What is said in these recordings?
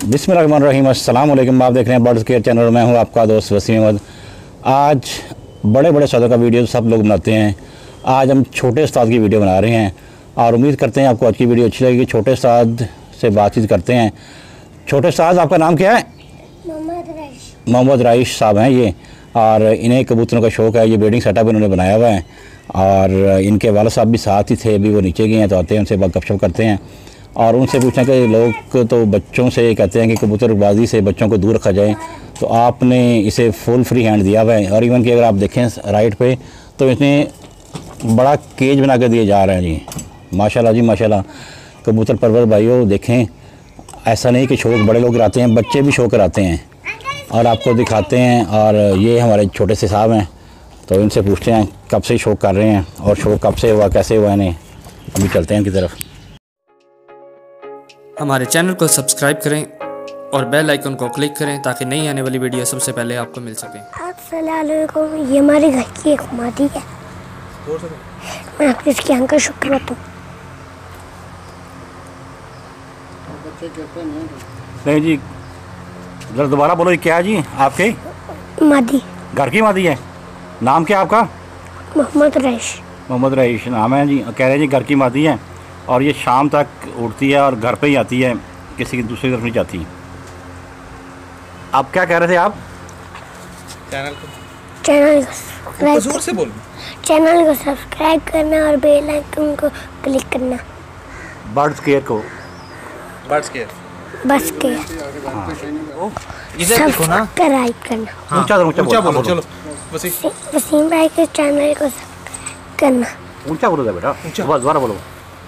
बिस्मिल्लाहिर्रहमानिर्रहीम। अस्सलाम वालेकुम। आप देख रहे हैं बर्ड्स केयर चैनल। मैं हूं आपका दोस्त वसीम अहमद। आज बड़े बड़े उस्तादों का वीडियो सब लोग बनाते हैं। आज हम छोटे उस्ताद की वीडियो बना रहे हैं और उम्मीद करते हैं आपको आज की वीडियो अच्छी लगेगी। छोटे उस्ताद से बातचीत करते हैं। छोटे उस्ताद, आपका नाम क्या है? मोहम्मद राइश साहब हैं ये, और इन्हें कबूतरों का शौक़ है। ये ब्रीडिंग सेटअप इन्होंने बनाया हुआ है और इनके वाला साहब भी साथ ही थे। अभी वो नीचे गए हैं तो आते हैं, उनसे गपशप करते हैं और उनसे पूछें कि लोग तो बच्चों से कहते हैं कि कबूतरबाजी से बच्चों को दूर रखा जाए, तो आपने इसे फुल फ्री हैंड दिया हुआ है। और इवन कि अगर आप देखें राइट पे तो इसने बड़ा केज बना कर दिए जा रहे हैं जी। माशाल्लाह जी माशाल्लाह। कबूतर परवर भाइयों देखें, ऐसा नहीं कि शौक़ बड़े लोग कराते हैं, बच्चे भी शौक़ कराते हैं और आपको दिखाते हैं। और ये हमारे छोटे से साहब हैं, तो इनसे पूछते हैं कब से शौक़ कर रहे हैं और शौक़ कब से हुआ, कैसे हुआ इन्हें। अभी चलते हैं इनकी तरफ। हमारे चैनल को सब्सक्राइब करें और बेल आइकन को क्लिक करें ताकि नई आने वाली वीडियो सबसे पहले आपको मिल सके। अस्सलाम वालेकुम। ये हमारे घर की एक मादी है। मैं आपके इसकी आंख का शुक्र करता हूँ। नहीं जी, जरा दोबारा बोलो, ये क्या है जी आपके? मादी, घर की मादी है। नाम क्या आपका? मोहम्मद रईश। मोहम्मद रईश नाम है जी। कह रहे हैं जी घर की मादी है और ये शाम तक उड़ती है और घर पे ही आती है, किसी की दूसरी तरफ नहीं जाती। आप क्या कह रहे थे आप? चैनल को सब्सक्राइब करना और बेल आइकन को क्लिक करना। बर्ड्स केयर को बस के सब्सक्राइब करना। ऊंचा बोलो चलो। वसीम भाई के चैनल को सब्सक्राइब करना। ऊंचा बोलो बेटा, दोबारा बोलो।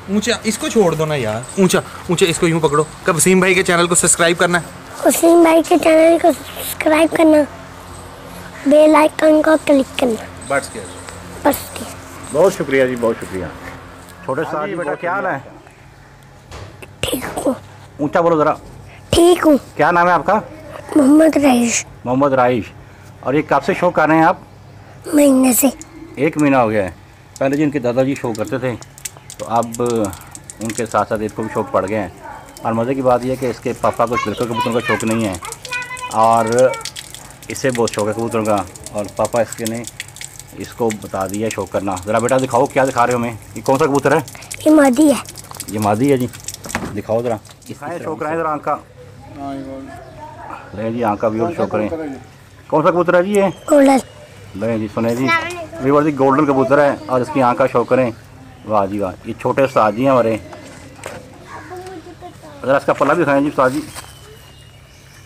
ऊंचा इसको छोड़ दो ना यार। ऊंचा इसको यूं पकड़ो। कब वसीम भाई के चैनल को सब्सक्राइब करना है। वसीम भाई के चैनल को सब्सक्राइब करना, बेल आइकन को क्लिक करना। बस के बहुत शुक्रिया जी, बहुत शुक्रिया। छोटे साहब जी बेटा, क्या हाल है? ठीक हूँ। ऊंचा बोलो ज़रा। ठीक हूँ। क्या नाम है आपका? मोहम्मद रईश। मोहम्मद राइश। और ये कब से शौक़ कर रहे हैं आप? महीने से। 1 महीना हो गया है। पहले जी इनके दादाजी शौक़ करते थे, तो अब उनके साथ साथ इसको भी शौक़ पड़ गए हैं। और मज़े की बात यह है कि इसके पापा को बिल्कुल कबूतरों का शौक़ नहीं है और इसे बहुत शौक़ है कबूतरों का, और पापा इसके ने इसको बता दिया शौक़ करना। ज़रा बेटा दिखाओ, क्या दिखा रहे हो हमें? ये कौन सा कबूतर है? ये मादी है। ये मादी है जी, दिखाओ ज़रा। दिखाएँ, शौक़ कराएँ ज़रा आँख का। ले जी आँख का व्यूअर शौक़ करें। कौन सा कबूतर है जी ये? गोल्डन। ले जी सुने जी, व्यूअर जी गोल्डन कबूतर है और इसकी आँख का शौक़ करें। वाह जी वाह। ये छोटे उस्ताद जी हैं हमारे। ज़रा इसका पल्ला भी दिखाएं जी उस्ताद जी,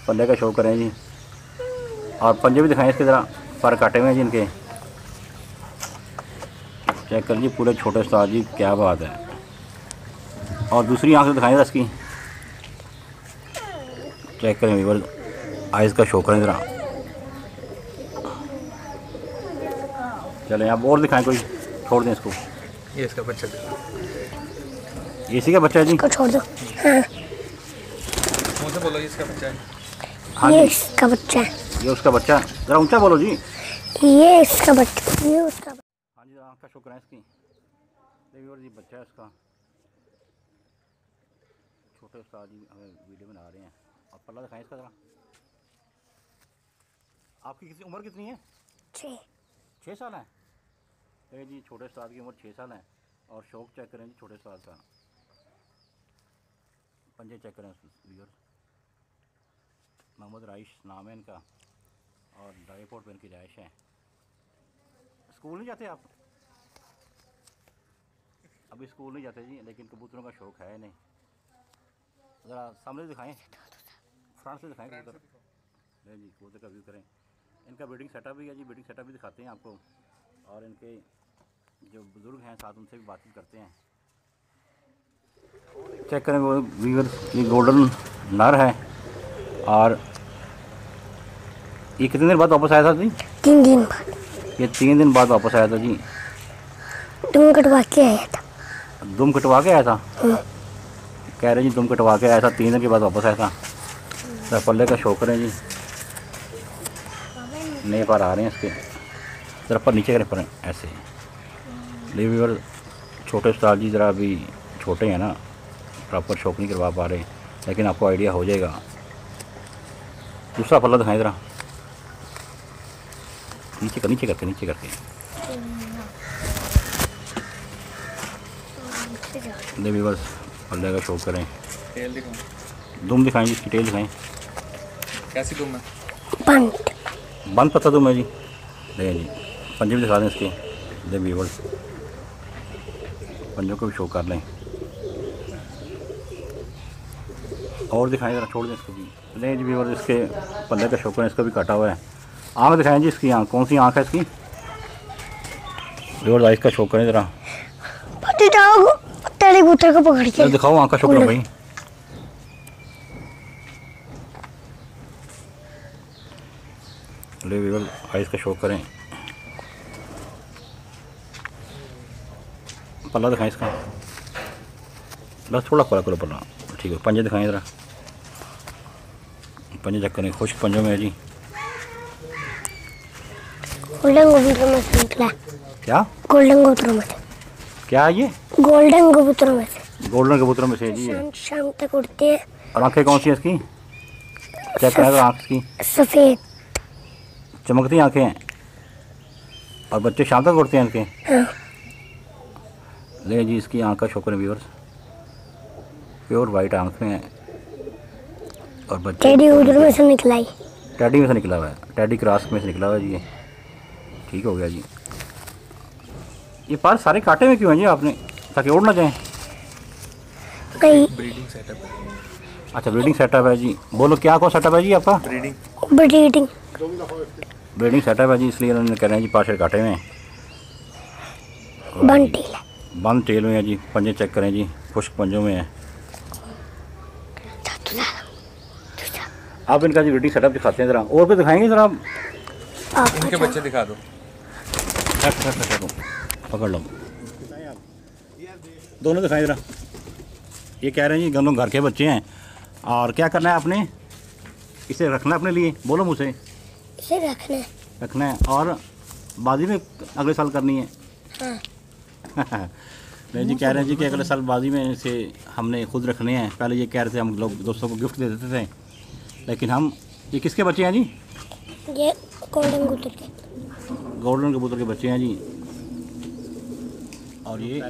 पल्ले का शौक़ करें जी। और पंजे भी दिखाएं इसके, ज़रा पर काटे हुए हैं जी इनके। चेक कर जी पूरे छोटे उस्ताद जी, क्या बात है। और दूसरी आँख से दिखाएं ज़रा इसकी, चेक करें व्यूअर, आइज़ का शौक़ करें ज़रा। चलें आप और दिखाएं कोई, छोड़ दें इसको। ये इसका बच्चा, ये इसी का बच्चा है जी? को छोड़ दो। हाँ, मुझे बोलो ये इसका बच्चा है। हाँ ये जी, इसका बच्चा है। ये उसका बच्चा। ज़रा ऊंचा बोलो जी। ये इसका बच्चा, ये उसका बच्चा। हाँ जी, आँख का शौक़ है इसकी। देखिए जी बच्चा है इसका। छोटे उस्ताद जी हमें वीडियो बना रहे हैं। और पल्ला दिखाएं इसका ज़रा। आपकी कितनी उम्र कितनी है? 6 साल है। देखिए जी छोटे उस्ताद की उम्र 6 साल है और शौक़ चेक करें जी छोटे उस्ताद का। पंजे चेक करें व्यूअर्स। मोहम्मद राइश नाम है इनका और ड्राईपोर्ट पर इनकी रिहाइश है। स्कूल नहीं जाते आप? अभी स्कूल नहीं जाते जी, लेकिन कबूतरों का शौक़ है नहीं। ज़रा सामने दिखाएं, फ्रंट से दिखाएं कबूतर। नहीं जी, कबूतर का व्यू करें। इनका ब्रीडिंग सेटअप भी है जी, ब्रीडिंग सेटअप भी दिखाते हैं आपको। और इनके जो बुज़ुर्ग हैं साथ, उनसे भी बातचीत करते हैं। चेक करें वो व्यूअर्स, ये गोल्डन नर है और ये कितने दिन बाद वापस आया था जी? 3 दिन बाद। ये 3 दिन बाद वापस आया था जी। दुम कटवा के आया था। दुम कटवा के आया था? कह रहे जी दुम कटवा के आया था, 3 दिन के बाद वापस आया था। तो पल्ले का शौक़ करें जी, नए पर आ रहे हैं इसके। ज़रा पर नीचे करें पर ऐसे। लेबर छोटे उस्ताद जी ज़रा अभी छोटे हैं ना, प्रॉपर शौक़ नहीं करवा पा रहे, लेकिन आपको आइडिया हो जाएगा दूसरा पल्ला दिखाएं ज़रा, नीचे करके दे व्यूअर्स, पल्ले का शो करें। टेल दिखाओ, दुम दिखाएं जी, इसकी टेल दिखाएं। कैसी दुम है? बंद पत्ता दुम है जी। देखें जी, पंजे भी दिखा दें इसके, दे व्यूअर्स, पंजों को भी शो कर लें और दिखाएं ज़रा, छोड़ दें इसको भी। नहीं जी व्यूअर्स, इसके पल्ले का शो करें, इसका भी काटा हुआ है। आँख दिखाएं जी इसकी, आँख कौन सी आँख है इसकी? व्यूअर्स आइस का शो करें ज़रा, तेरे कबूतर को पकड़ के दिखाओ आँख का शो करो भाई। ले व्यूअर्स आइस का शो करें, पल्ला दिखाएं इसका, बस थोड़ा खोला करो पल्ला, ठीक है। पंजे दिखाएं ज़रा, पंजे चेक करें, खुश्क पंजों में है जी। गोल्डन कबूतर में से निकला। क्या गोल्डन कबूतर में से? क्या है ये? गोल्डन कबूतर में से। गोल्डन कबूतरों में से है जी ये। शाम तक उड़ते हैं। और आँखें कौन सी है इसकी? चेक करें आँख की, सफ़ेद चमकती आँखें हैं। और बच्चे शाम तक उड़ते हैं इनके। हाँ। ले जी इसकी आँख का शो करें व्यूअर्स, प्योर वाइट आँख में है। और बच्चे टेडी उधर में से निकला ही। टैडी में से निकला हुआ है, टैडी क्रॉस में से निकला हुआ है जी ये। ठीक हो गया जी। ये पर सारे काटे में क्यों हैं जी आपने, ताकि उड़ ना जाएं? नहीं, ब्रीडिंग सेटअप है। अच्छा ब्रीडिंग सेटअप है जी। बोलो क्या कौन सेटअप है जी आपका? ब्रीडिंग ब्रीडिंग सेटअप है जी, इसलिए उन्होंने कह रहे हैं जी पार्शल काटे में। बंटील बंद टेल में है जी। पंजे चेक करें जी, खुश्क पंजों में है। आप इनका जी ब्रीडिंग सेटअप दिखाते हैं ज़रा, और भी दिखाएंगे ज़रा आप? इनके बच्चे दिखा दो। पकड़ लो, दोनों दिखाएं ज़रा। ये कह रहे हैं जी दोनों घर के बच्चे हैं। और क्या करना है आपने? इसे रखना है अपने लिए, बोलो मुझसे। इसे रखना है और बाजी में अगले साल करनी है। हाँ। नहीं जी, कह रहे हैं जी कि अगले साल बाजी में इसे हमने खुद रखने हैं। पहले ये कह रहे थे हम लोग दोस्तों को गिफ्ट दे देते थे, लेकिन हम, ये किसके बच्चे हैं जी? ये गोल्डन कबूतर के। गोल्डन कबूतर के बच्चे हैं जी। और ये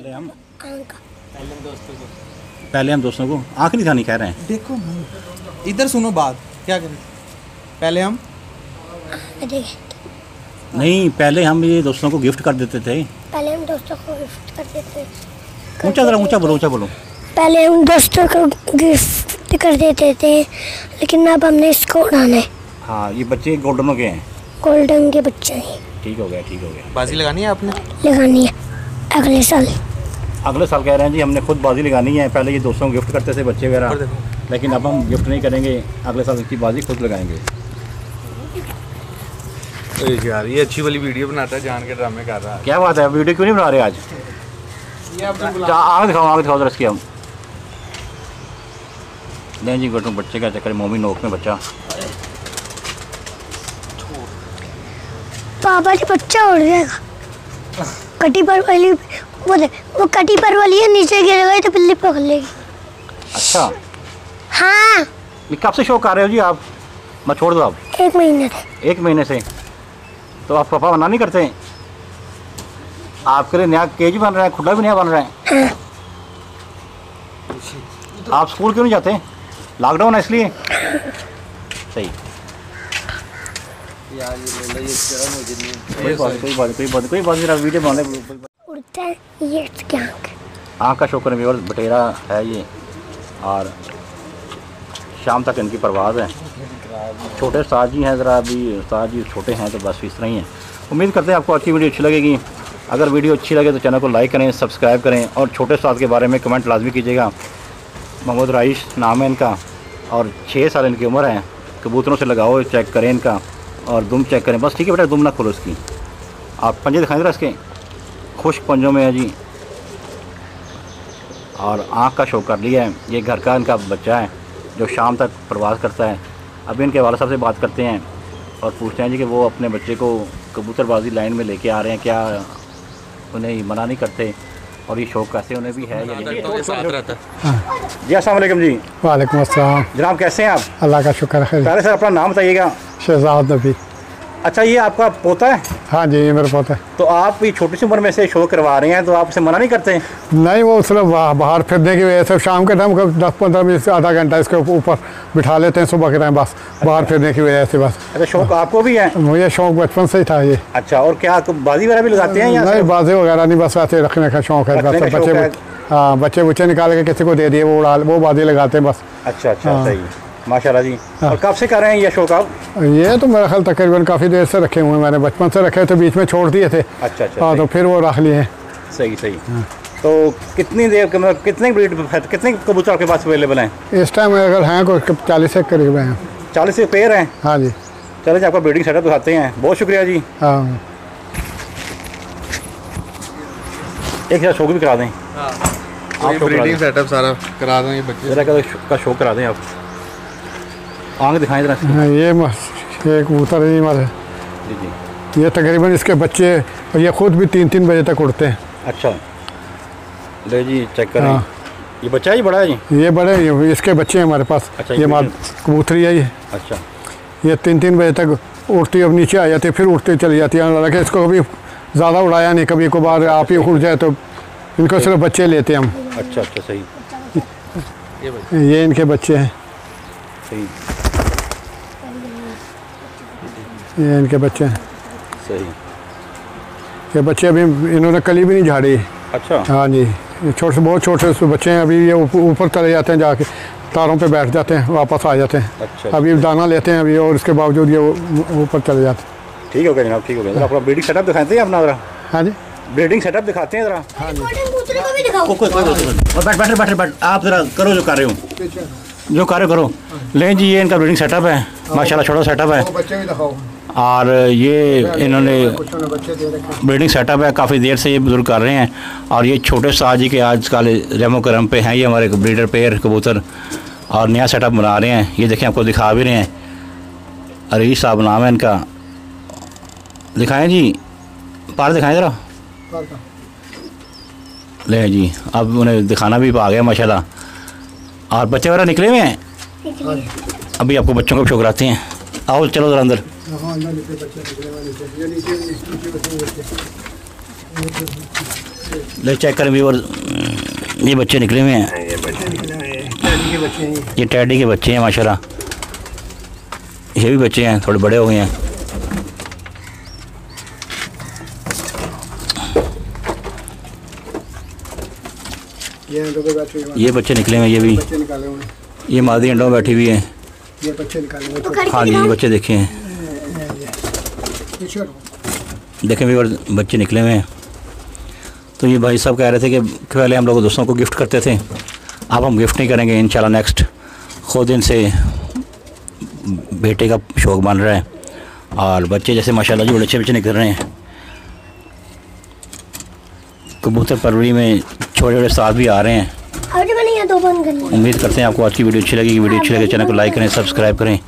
पहले हम दोस्तों को आँख नहीं दिखानी कह रहे हैं। देखो इधर सुनो बात, क्या करें? पहले हम नहीं, पहले हम ये दोस्तों को गिफ्ट कर देते थे। पहले हम दोस्तों को गिफ्ट कर देते थे। ऊंचा ज़रा, ऊंचा बोलो। पहले हम दोस्तों को गिफ्ट कर देते थे, लेकिन अब हमने इसको उड़ाना है। हाँ, ये बच्चे गोल्डनों के हैं। गोल्डन के बच्चे हैं। ठीक हो गया। बाजी लगानी है आपने? लगानी है अगले साल कह रहे हैं जी हमने खुद बाजी लगानी है। पहले ये दोस्तों को गिफ्ट करते थे बच्चे वगैरह, लेकिन अब हम गिफ्ट नहीं करेंगे, अगले साल इसकी बाजी खुद लगाएंगे। यार ये अच्छी वाली वीडियो बनाता है, जान के ड्रामे कर रहा है। क्या बात है, वीडियो क्यों नहीं बना रहे आज? ये आपने आगे दिखाओ जरा इसकी। हम नहीं जी, गोटू बच्चे का चक्कर, मोमी नोक में बच्चा। पापा जी बच्चा उड़ जाएगा। कटी पर वाली वो कटी पर वाली है, नीचे गिर गई तो बिल्ली पकड़ लेगी। अच्छा हाँ। ये कब से शो कर रहे हो जी आप? मैं छोड़ दो आप। 1 महीने से। 1 महीने से? तो आप पापा मना नहीं करते? आपके लिए नया केज बन रहा है, खुला भी नया बन रहा है। हाँ। आप स्कूल क्यों नहीं जाते? लॉकडाउन है इसलिए? सही। यार ये ले, ये शर्म हो जितनी। कोई बात नहीं, वीडियो बना ले। उड़ता है ये क्या? आँख का शो करें व्यूअर्स, बटेरा है ये। और शाम तक इनकी परवाज़ है। छोटे उस्ताद जी हैं, ज़रा अभी उस्ताद जी छोटे हैं, तो बस इस तरह ही हैं। उम्मीद करते हैं आपको अच्छी वीडियो अच्छी लगेगी। अगर वीडियो अच्छी लगे तो चैनल को लाइक करें, सब्सक्राइब करें, और छोटे उस्ताद के बारे में कमेंट लाजमी कीजिएगा। मोहम्मद राइश नाम है इनका, और 6 साल इनकी उम्र है। कबूतरों से लगाओ, चेक करें इनका, और दुम चेक करें। बस ठीक है बेटा, दुम ना खोलो इसकी। आप पंजे दिखाएं ज़रा इसके, खुश्क पंजों में है जी। और आँख का शो कर लिया है। ये घर का इनका बच्चा है जो शाम तक प्रवास करता है। अभी इनके वाला साहब से बात करते हैं और पूछते हैं जी कि वो अपने बच्चे को कबूतरबाजी लाइन में लेके आ रहे हैं, क्या उन्हें मना नहीं करते? और ये शौक कैसे उन्हें भी है तो साथ रहता है। जी अस्सलाम वालेकुम जी। वालेकुम अस्सलाम। जनाब कैसे हैं आप? अल्लाह का शुक्र है। पहले सर अपना नाम बताइएगा। शहजाद नबी। अच्छा ये आपका पोता है? हाँ जी, ये मेरा पोता है। तो आप ये छोटी सी उम्र में से शो करवा रहे हैं तो आप उसे मना नहीं करते? नहीं, वो सिर्फ बाहर फिरने की वजह से शाम के टाइम 10-15 मिनट से आधा घंटा इसके ऊपर बिठा लेते हैं सुबह के टाइम, बस बाहर फिरने की वजह से बस। अच्छा शौक आपको भी है? मुझे शौक बचपन से ही था ये। अच्छा और क्या बाजी वगैरह भी लगाते हैं? नहीं, बाजी वगैरह नहीं, बस ऐसे रखने का शौक है। बस हाँ, बच्चे बुच्चे निकाल के किसी को दे दिए, वो बाजी लगाते हैं बस। अच्छा अच्छा सही, माशाल्लाह जी। और कब से कर रहे हैं ये शौक आप? ये तो मेरा ख्याल तकरीबन काफ़ी देर से रखे हुए हैं, मैंने बचपन से रखे थे, बीच में छोड़ दिए थे। अच्छा अच्छा हाँ, तो फिर वो रख लिए हैं। सही सही। तो कितनी देर मतलब कितने ब्रीड कितने कबूतर आपके पास अवेलेबल हैं इस टाइम? अगर हैं कोई 40 के करीब हैं। 40 से पेयर हैं? हाँ जी। चलो जी आपका ब्रीडिंग सेटअप दिखाते हैं। बहुत शुक्रिया जी। हाँ, एक जरा शौक भी करा दें। आप ब्रीडिंग सेटअप सारा करा दें, ये बच्चे जरा का शौक करा दें आप। आंख दिखाएं जरा। हाँ, ये कबूतर है हमारे। जी जी। ये तकरीबन इसके बच्चे, और ये खुद भी 3-3 बजे तक उड़ते हैं। अच्छा ले जी चेक करें। हाँ। ये बच्चा है जी बड़ा है जी? ये बड़े, इसके बच्चे हैं हमारे पास। अच्छा, ये कबूतरी है ये। अच्छा ये 3-3 बजे तक उड़ती है, अब नीचे आ जाती है, फिर उड़ती चली जाती है। हालांकि इसको कभी ज़्यादा उड़ाया नहीं, कभी कभार आप ही उड़ जाए तो इनको सिर्फ बच्चे लेते हैं हम। अच्छा अच्छा सही। ये इनके बच्चे हैं, सही ये इनके बच्चे हैं। सही। ये बच्चे अभी इन्होंने कली भी नहीं झाड़ी। अच्छा हाँ जी, ये छोटे से बहुत छोटे से बच्चे हैं। अभी ये ऊपर चले जाते हैं, जाके तारों पे बैठ जाते हैं, वापस आ जाते हैं। अच्छा अभी दाना लेते हैं अभी, और इसके बावजूद ये ऊपर चले जाते हैं। ठीक हो गया जनाब, ठीक हो गया। अपना ब्रीडिंग सेटअप दिखाते हैं अपना जरा। हाँ जी, ब्रीडिंग सेटअप दिखाते हैं जरा। कबूतरों को भी दिखाओ। और बैठ आप जरा करो जो कर रहे हो, जो कर रहे हो करो। लें जी ये इनका ब्रीडिंग सेटअप है, माशाल्लाह छोटा सेटअप है। बच्चे भी दिखाओ। और ये इन्होंने बच्चे दे रखे। ब्रीडिंग सेटअप है, काफ़ी देर से ये बुजुर्ग कर रहे हैं। और ये छोटे साजी के आजकल रेमो करम पे हैं ये हमारे ब्रीडर पेयर कबूतर, और नया सेटअप बना रहे हैं। ये देखें आपको दिखा भी रहे हैं, अरीश साहब नाम है इनका। दिखाएं जी, पार दिखाएं ज़रा। ले जी, अब उन्हें दिखाना भी आ गया माशाल्लाह। और बच्चे वगैरह निकले हुए हैं, अभी आपको बच्चों को शौक कराते हैं। आओ चलो ज़रा अंदर। ले चेक करें व्यूअर, ये बच्चे निकले हुए हैं। ये टैडी के बच्चे हैं माशाल्लाह। ये भी बच्चे हैं, थोड़े बड़े हो गए हैं। ये बच्चे निकले हुए हैं, ये भी ये मादी अंडों में बैठी हुई है। ये बच्चे निकाले। तो करके हाँ जी, ये दिखाओ। बच्चे देखे हैं, देखें भी बच्चे निकले हुए हैं। तो ये भाई साहब कह रहे थे कि पहले हम लोग दोस्तों को गिफ्ट करते थे, अब हम गिफ्ट नहीं करेंगे इंशाल्लाह। नेक्स्ट खुद इनसे बेटे का शौक़ बन रहा है। और बच्चे जैसे माशाल्लाह जी बड़े अच्छे बच्चे निकल रहे हैं। कबूतर परवरी में छोटे छोटे साथ भी आ रहे हैं। अभी मैंने यहाँ 2 बंद कर लिए। उम्मीद करते हैं आपको आज की वीडियो अच्छी लगेगी। वीडियो अच्छी लगे चैनल को लाइक करें, सब्सक्राइब करें।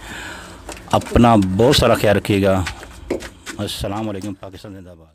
अपना बहुत सारा ख्याल रखिएगा। अस्सलाम वालेकुम। पाकिस्तान जिंदाबाद।